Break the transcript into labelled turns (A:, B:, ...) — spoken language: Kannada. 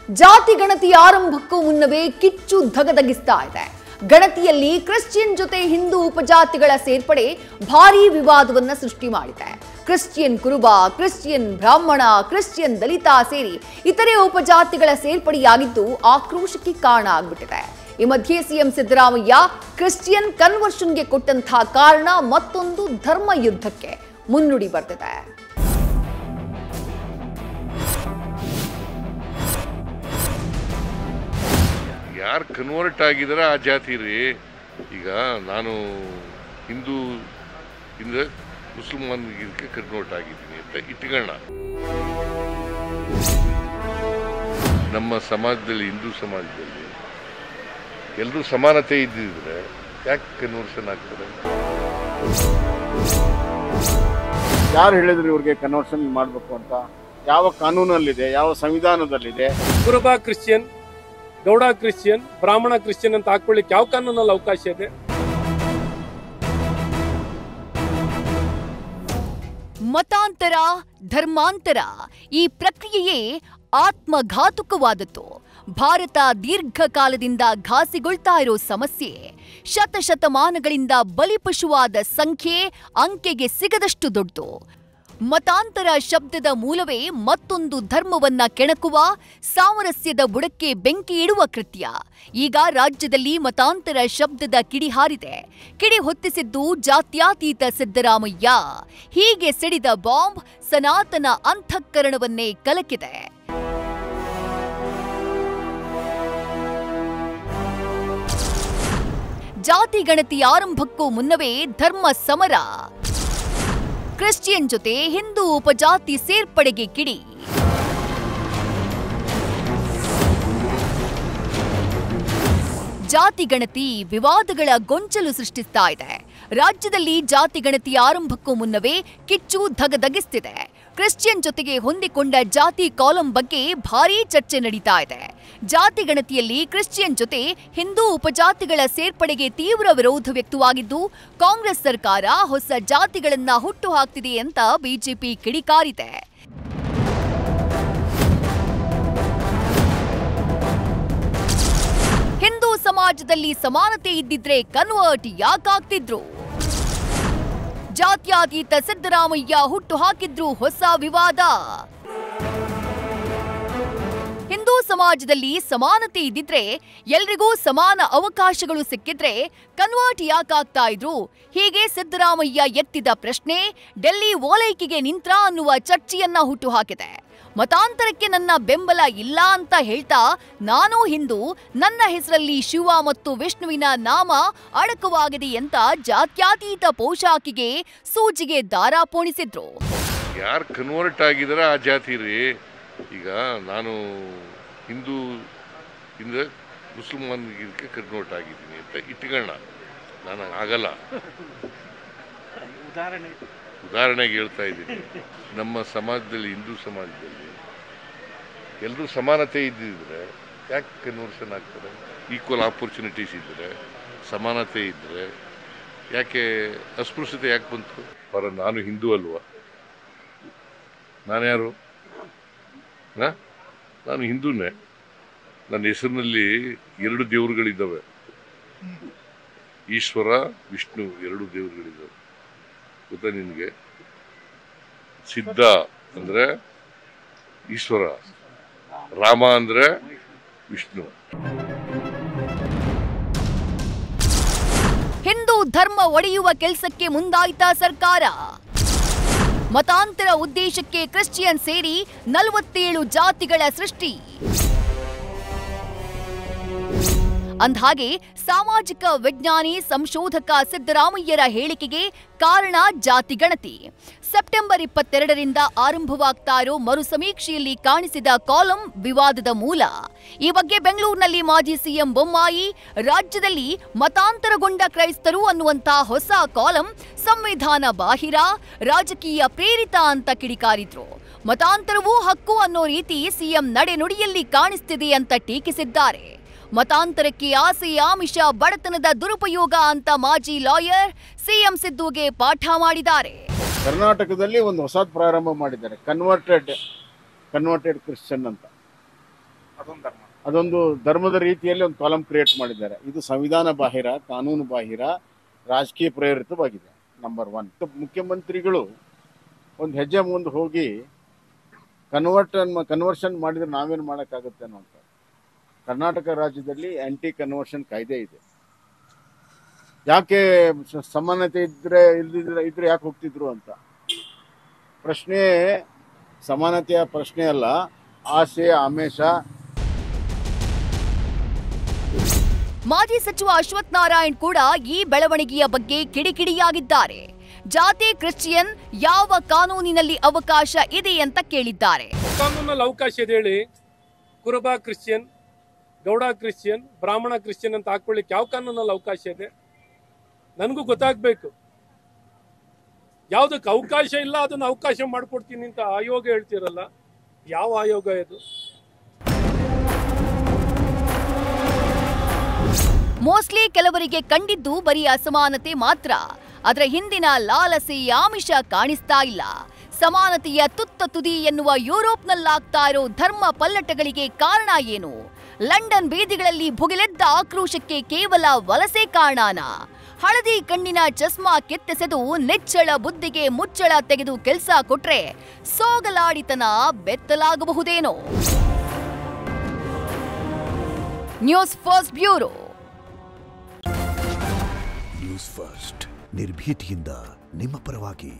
A: ಜಾತಿ ಗಣತಿ ಆರಂಭಕ್ಕೂ ಮುನ್ನವೇ ಕಿಚ್ಚು ಧಗಧಗಿಸ್ತಾ ಇದೆ. ಗಣತಿಯಲ್ಲಿ ಕ್ರಿಶ್ಚಿಯನ್ ಜೊತೆ ಹಿಂದೂ ಉಪಜಾತಿಗಳ ಸೇರ್ಪಡೆ ಭಾರೀ ವಿವಾದವನ್ನ ಸೃಷ್ಟಿ ಮಾಡಿದೆ. ಕ್ರಿಶ್ಚಿಯನ್ ಕುರುಬ, ಕ್ರಿಶ್ಚಿಯನ್ ಬ್ರಾಹ್ಮಣ, ಕ್ರಿಶ್ಚಿಯನ್ ದಲಿತ ಸೇರಿ ಇತರೆ ಉಪಜಾತಿಗಳ ಸೇರ್ಪಡೆಯಾಗಿದ್ದು ಆಕ್ರೋಶಕ್ಕೆ ಕಾರಣ ಆಗ್ಬಿಟ್ಟಿದೆ. ಈ ಮಧ್ಯೆ ಸಿಎಂ ಸಿದ್ದರಾಮಯ್ಯ ಕ್ರಿಶ್ಚಿಯನ್ ಕನ್ವರ್ಷನ್ಗೆ ಕೊಟ್ಟಂತಹ ಕಾರಣ ಮತ್ತೊಂದು ಧರ್ಮ ಯುದ್ಧಕ್ಕೆ ಮುನ್ನುಡಿ ಬರ್ತಿದೆ.
B: ಯಾರು ಕನ್ವರ್ಟ್ ಆಗಿದಾರ ಆ ಜಾತಿ ರೀ. ಈಗ ನಾನು ಹಿಂದೂ ಇಂದ ಮುಸಲ್ಮಾನ್ಗೆ ಕನ್ವರ್ಟ್ ಆಗಿದ್ದೀನಿ ಅಂತ ಇಟ್ಕೊಳ್ಳೋಣ. ನಮ್ಮ ಸಮಾಜದಲ್ಲಿ, ಹಿಂದೂ ಸಮಾಜದಲ್ಲಿ ಎಲ್ಲರೂ ಸಮಾನತೆ ಇದ್ದಿದ್ರೆ ಯಾಕೆ ಕನ್ವರ್ಷನ್ ಆಗ್ತದೆ?
C: ಯಾರು ಹೇಳಿದ್ರು ಇವ್ರಿಗೆ ಕನ್ವರ್ಷನ್ ಮಾಡಬೇಕು ಅಂತ? ಯಾವ ಕಾನೂನಲ್ಲಿದೆ, ಯಾವ ಸಂವಿಧಾನದಲ್ಲಿದೆ?
D: ಕುರುಬ ಕ್ರಿಶ್ಚಿಯನ್, ಗೌಡ ಕ್ರಿಶ್ಚಿಯನ್, ಬ್ರಾಹ್ಮಣ ಕ್ರಿಶ್ಚಿಯನ್ ಅಂತ ಹಾಕೊಳ್ಳಿಕ್ಕೆ ಯಾವ ಕಾನೂನಲ್ಲಿ ಅವಕಾಶ ಇದೆ?
A: ಮತಾಂತರ, ಧರ್ಮಾಂತರ ಈ ಪ್ರಕ್ರಿಯೆಯೇ ಆತ್ಮಘಾತುಕವಾದದ್ದು. ಭಾರತ ದೀರ್ಘಕಾಲದಿಂದ ಘಾಸಿಗೊಳ್ತಾ ಇರೋ ಸಮಸ್ಯೆ. ಶತಶತಮಾನಗಳಿಂದ ಬಲಿಪಶುವಾದ ಸಂಖ್ಯೆ ಅಂಕೆಗೆ ಸಿಗದಷ್ಟು ದೊಡ್ಡದು. ಮತಾಂತರ ಶಬ್ದದ ಮೂಲವೇ ಮತ್ತೊಂದು ಧರ್ಮವನ್ನ ಕೆಣಕುವ, ಸಾಮರಸ್ಯದ ಬುಡಕ್ಕೆ ಬೆಂಕಿ ಇಡುವ ಕೃತ್ಯ. ಈಗ ರಾಜ್ಯದಲ್ಲಿ ಮತಾಂತರ ಶಬ್ದದ ಕಿಡಿ ಹಾರಿದೆ. ಕಿಡಿ ಹೊತ್ತಿಸಿದ್ದು ಜಾತ್ಯಾತೀತ ಸಿದ್ದರಾಮಯ್ಯ. ಹೀಗೆ ಸಿಡಿದ ಬಾಂಬ್ ಸನಾತನ ಅಂತಃಕರಣವನ್ನೇ ಕಲಕಿದೆ. ಜಾತಿ ಗಣತಿ ಆರಂಭಕ್ಕೂ ಮುನ್ನವೇ ಧರ್ಮ ಸಮರ. ಕ್ರಿಶ್ಚಿಯನ್ ಜೊತೆ ಹಿಂದೂ ಉಪಜಾತಿ ಸೇರ್ಪಡೆಗೆ ಕಿಡಿ. ಜಾತಿ ಗಣತಿ ವಿವಾದಗಳ ಗೊಂಚಲು ಸೃಷ್ಟಿಸ್ತಾ ಇದೆ. ರಾಜ್ಯದಲ್ಲಿ ಜಾತಿ ಗಣತಿ ಆರಂಭಕ್ಕೂ ಮುನ್ನವೇ ಕಿಚ್ಚು ಧಗಧಗಿಸ್ತಿದೆ. ಕ್ರಿಶ್ಚಿಯನ್ ಜೊತೆಗೆ ಹೊಂದಿಕೊಂಡ ಜಾತಿ ಕಾಲಂ ಬಗ್ಗೆ ಭಾರೀ ಚರ್ಚೆ ನಡೀತಾ ಇದೆ. ಜಾತಿ ಗಣತಿಯಲ್ಲಿ ಕ್ರಿಶ್ಚಿಯನ್ ಜೊತೆ ಹಿಂದೂ ಉಪಜಾತಿಗಳ ಸೇರ್ಪಡೆಗೆ ತೀವ್ರ ವಿರೋಧ ವ್ಯಕ್ತವಾಗಿದ್ದು, ಕಾಂಗ್ರೆಸ್ ಸರ್ಕಾರ ಹೊಸ ಜಾತಿಗಳನ್ನ ಹುಟ್ಟು ಹಾಕ್ತಿದೆ ಅಂತ ಬಿಜೆಪಿ ಕಿಡಿಕಾರಿದೆ. ಹಿಂದೂ ಸಮಾಜದಲ್ಲಿ ಸಮಾನತೆ ಇದ್ದಿದ್ರೆ ಕನ್ವರ್ಟ್ ಯಾಕಾಗ್ತಿದ್ರು? ಜಾತ್ಯಾತೀತ ಸಿದ್ದರಾಮಯ್ಯ ಹುಟ್ಟು ಹಾಕಿದ್ರು ಹೊಸ ವಿವಾದ. ಹಿಂದೂ ಸಮಾಜದಲ್ಲಿ ಸಮಾನತೆ ಇದ್ದಿದ್ರೆ, ಎಲ್ರಿಗೂ ಸಮಾನ ಅವಕಾಶಗಳು ಸಿಕ್ಕಿದ್ರೆ ಕನ್ವರ್ಟ್ ಯಾಕಾಗ್ತಾ ಇದ್ರು? ಹೀಗೆ ಸಿದ್ದರಾಮಯ್ಯ ಎತ್ತಿದ ಪ್ರಶ್ನೆ ಡೆಲ್ಲಿ ಓಲೈಕೆಗೆ ನಿಂತ್ರ ಅನ್ನುವ ಚರ್ಚೆಯನ್ನ ಹುಟ್ಟು ಹಾಕಿದೆ. ಮತಾಂತರಕ್ಕೆ ನನ್ನ ಬೆಂಬಲ ಇಲ್ಲ ಅಂತ ಹೇಳ್ತಾ, ನಾನು ಹಿಂದೂ, ನನ್ನ ಹೆಸರಲ್ಲಿ ಶಿವ ಮತ್ತು ವಿಷ್ಣುವಿನ ನಾಮ ಅಡಕವಾಗಿದೆ ಅಂತ ಜಾತ್ಯಾತೀತ ಪೋಷಾಕಿಗೆ ಸೂಜಿಗೆ ದಾರ ಪೋಣಿಸಿದ್ರು.
B: ಯಾರು ಕನ್ವರ್ಟ್ ಆಗಿದಾರ ಆ ಜಾತಿ ರೀ. ಈಗ ನಾನು ಹಿಂದೂ ಇಂದ ಮುಸಲ್ಮಾನ್ಗೆ ಕನ್ವರ್ಟ್ ಆಗಿದ್ದೀನಿ ಅಂತ ಇಟ್ಕೊಳ್ಳೋಣ. ನಾನು ಆಗಲ್ಲ. ಉದಾಹರಣೆಗೆ ಹೇಳ್ತಾ ಇದ್ದೀನಿ. ನಮ್ಮ ಸಮಾಜದಲ್ಲಿ, ಹಿಂದೂ ಸಮಾಜದಲ್ಲಿ ಎಲ್ಲರೂ ಸಮಾನತೆ ಇದ್ದಿದ್ರೆ ಯಾಕೆ ಕನ್ವರ್ಷನ್ ಆಗ್ತದೆ? ಈಕ್ವಲ್ ಆಪರ್ಚುನಿಟೀಸ್ ಇದ್ದರೆ, ಸಮಾನತೆ ಇದ್ದರೆ ಯಾಕೆ ಅಸ್ಪೃಶ್ಯತೆ ಯಾಕೆ ಬಂತು? ನಾನು ಹಿಂದೂ ಅಲ್ವಾ? ನಾನ್ಯಾರು? ನಾನು ಹಿಂದೂನೇ. ನನ್ನ ಹೆಸರಿನಲ್ಲಿ 2 ದೇವರುಗಳಿದ್ದಾವೆ. ಈಶ್ವರ, ವಿಷ್ಣು 2 ದೇವರುಗಳಿದ್ದಾವೆ. ಗೊತ್ತಾ ನಿನಗೆ? ಸಿದ್ಧ ಅಂದ್ರೆ ಈಶ್ವರ, ರಾಮ ಅಂದ್ರೆ ವಿಷ್ಣು.
A: ಹಿಂದೂ ಧರ್ಮ ಒಡೆಯುವ ಕೆಲಸಕ್ಕೆ ಮುಂದಾಯ್ತಾ ಸರ್ಕಾರ? ಮತಾಂತರ ಉದ್ದೇಶಕ್ಕೆ ಕ್ರಿಶ್ಚಿಯನ್ ಸೇರಿ 47 ಜಾತಿಗಳ ಸೃಷ್ಟಿ. ಅಂದ್ಹಾಗೆ ಸಾಮಾಜಿಕ ವಿಜ್ಞಾನಿ ಸಂಶೋಧಕ ಸಿದ್ದರಾಮಯ್ಯರ ಹೇಳಿಕೆಗೆ ಕಾರಣ ಜಾತಿ ಗಣತಿ. ಸೆಪ್ಟೆಂಬರ್ 22ರಿಂದ ಆರಂಭವಾಗ್ತಾ ಇರೋ ಮರು ಸಮೀಕ್ಷೆಯಲ್ಲಿ ಕಾಣಿಸಿದ ಕಾಲಂ ವಿವಾದದ ಮೂಲ. ಈ ಬಗ್ಗೆ ಬೆಂಗಳೂರಿನಲ್ಲಿ ಮಾಜಿ ಸಿಎಂ ಬೊಮ್ಮಾಯಿ ರಾಜ್ಯದಲ್ಲಿ ಮತಾಂತರಗೊಂಡ ಕ್ರೈಸ್ತರು ಅನ್ನುವಂತ ಹೊಸ ಕಾಲಂ ಸಂವಿಧಾನ ಬಾಹಿರ, ರಾಜಕೀಯ ಪ್ರೇರಿತ ಅಂತ ಕಿಡಿಕಾರಿದ್ರು. ಮತಾಂತರವೂ ಹಕ್ಕು ಅನ್ನೋ ರೀತಿ ಸಿಎಂ ನಡೆನುಡಿಯಲ್ಲಿ ಕಾಣಿಸ್ತಿದೆ ಅಂತ ಟೀಕಿಸಿದ್ದಾರೆ. ಮತಾಂತರಕ್ಕೆ ಆಸೆ, ಆಮಿಷ, ಬಡತನದ ದುರುಪಯೋಗ ಅಂತ ಮಾಜಿ ಲಾಯರ್ ಸಿಎಂ ಸಿದ್ದುಗೆ ಪಾಠ ಮಾಡಿದ್ದಾರೆ.
C: ಕರ್ನಾಟಕದಲ್ಲಿ ಒಂದು ಹೊಸದು ಪ್ರಾರಂಭ ಮಾಡಿದ್ದಾರೆ, ಕನ್ವರ್ಟೆಡ್ ಕ್ರಿಶ್ಚಿಯನ್ ಅಂತ. ಅದೊಂದು ಅದೊಂದು ಧರ್ಮದ ರೀತಿಯಲ್ಲಿ ಒಂದು ಕಾಲಮ್ ಕ್ರಿಯೇಟ್ ಮಾಡಿದ್ದಾರೆ. ಇದು ಸಂವಿಧಾನ ಬಾಹಿರ, ಕಾನೂನು ಬಾಹಿರ, ರಾಜಕೀಯ ಪ್ರೇರಿತವಾಗಿದೆ. ನಂಬರ್ 1. ಮುಖ್ಯಮಂತ್ರಿಗಳು ಒಂದು ಹೆಜ್ಜೆ ಮುಂದೆ ಹೋಗಿ ಕನ್ವರ್ಷನ್ ಮಾಡಿದ್ರೆ ನಾವೇನು ಮಾಡೋಕ್ಕಾಗುತ್ತೆ ಅನ್ನೋ ಅಂತ. ಕರ್ನಾಟಕ ರಾಜ್ಯದಲ್ಲಿ ಆಂಟಿ ಕನ್ವರ್ಷನ್ ಕಾಯ್ದೆ ಇದೆ. ಯಾಕೆ ಸಮಾನತೆ ಇದ್ರೆ ಯಾಕೆ ಹೋಗ್ತಿದ್ರು ಅಂತ ಪ್ರಶ್ನೆ, ಸಮಾನತೆಯ ಪ್ರಶ್ನೆ ಅಲ್ಲ, ಆಸೆ ಆಮೇಶ.
A: ಮಾಜಿ ಸಚಿವ ಅಶ್ವಥ್ ನಾರಾಯಣ್ ಕೂಡ ಈ ಬೆಳವಣಿಗೆಯ ಬಗ್ಗೆ ಕಿಡಿಕಿಡಿಯಾಗಿದ್ದಾರೆ. ಜಾತಿ ಕ್ರಿಶ್ಚಿಯನ್ ಯಾವ ಕಾನೂನಿನಲ್ಲಿ ಅವಕಾಶ ಇದೆ ಅಂತ ಕೇಳಿದ್ದಾರೆ.
D: ಕಾನೂನಲ್ಲಿ ಅವಕಾಶ ಇದೆ ಹೇಳಿ. ಕುರುಬ ಕ್ರಿಶ್ಚಿಯನ್, ಗೌಡ ಕ್ರಿಶ್ಚಿಯನ್, ಬ್ರಾಹ್ಮಣ ಕ್ರಿಶ್ಚಿಯನ್ ಅಂತ ಹಾಕೊಳ್ಳಿಕ್ಕೆ ಯಾವ ಕಾನೂನಲ್ಲಿ ಅವಕಾಶ ಇದೆ? ನನಗೂ ಗೊತ್ತಾಗ್ಬೇಕು. ಯಾವುದಕ್ಕೆ ಅವಕಾಶ ಇಲ್ಲ ಅದನ್ನು ಅವಕಾಶ ಮಾಡಿಕೊಡ್ತೀನಿ ಅಂತ ಆಯೋಗ ಹೇಳ್ತಿರಲ್ಲ, ಯಾವ ಆಯೋಗ ಇದು?
A: ಮೋಸ್ಟ್ಲಿ ಕೆಲವರಿಗೆ ಕಂಡಿದ್ದು ಬರೀ ಅಸಮಾನತೆ ಮಾತ್ರ. ಅದರ ಹಿಂದಿನ ಲಾಲಸೆ ಆಮಿಷ ಕಾಣಿಸ್ತಾ ಇಲ್ಲ. ಸಮಾನತೆಯ ತುತ್ತ ತುದಿ ಎನ್ನುವ ಯುರೋಪ್ನಲ್ಲಾಗ್ತಾ ಇರೋ ಧರ್ಮ ಪಲ್ಲಟಗಳಿಗೆ ಕಾರಣ ಏನು? ಲಂಡನ್ ಬೀದಿಗಳಲ್ಲಿ ಭುಗಿಲೆದ್ದ ಆಕ್ರೋಶಕ್ಕೆ ಕೇವಲ ವಲಸೆ ಕಾರಣನಾ? ಹಳದಿ ಕಣ್ಣಿನ ಚಸ್ಮಾ ಕಿತ್ತೆಸೆದು ನಿಚ್ಚಳ ಬುದ್ಧಿಗೆ ಮುಚ್ಚಳ ತೆಗೆದು ಕೆಲಸ ಕೊಟ್ರೆ ಸೋಗಲಾಡಿತನ ಬೆತ್ತಲಾಗಬಹುದೇನೋ? News First bureau.
E: News First ನಿರ್ಭೀತಿಯಿಂದ ನಿಮ್ಮ ಪರವಾಗಿ.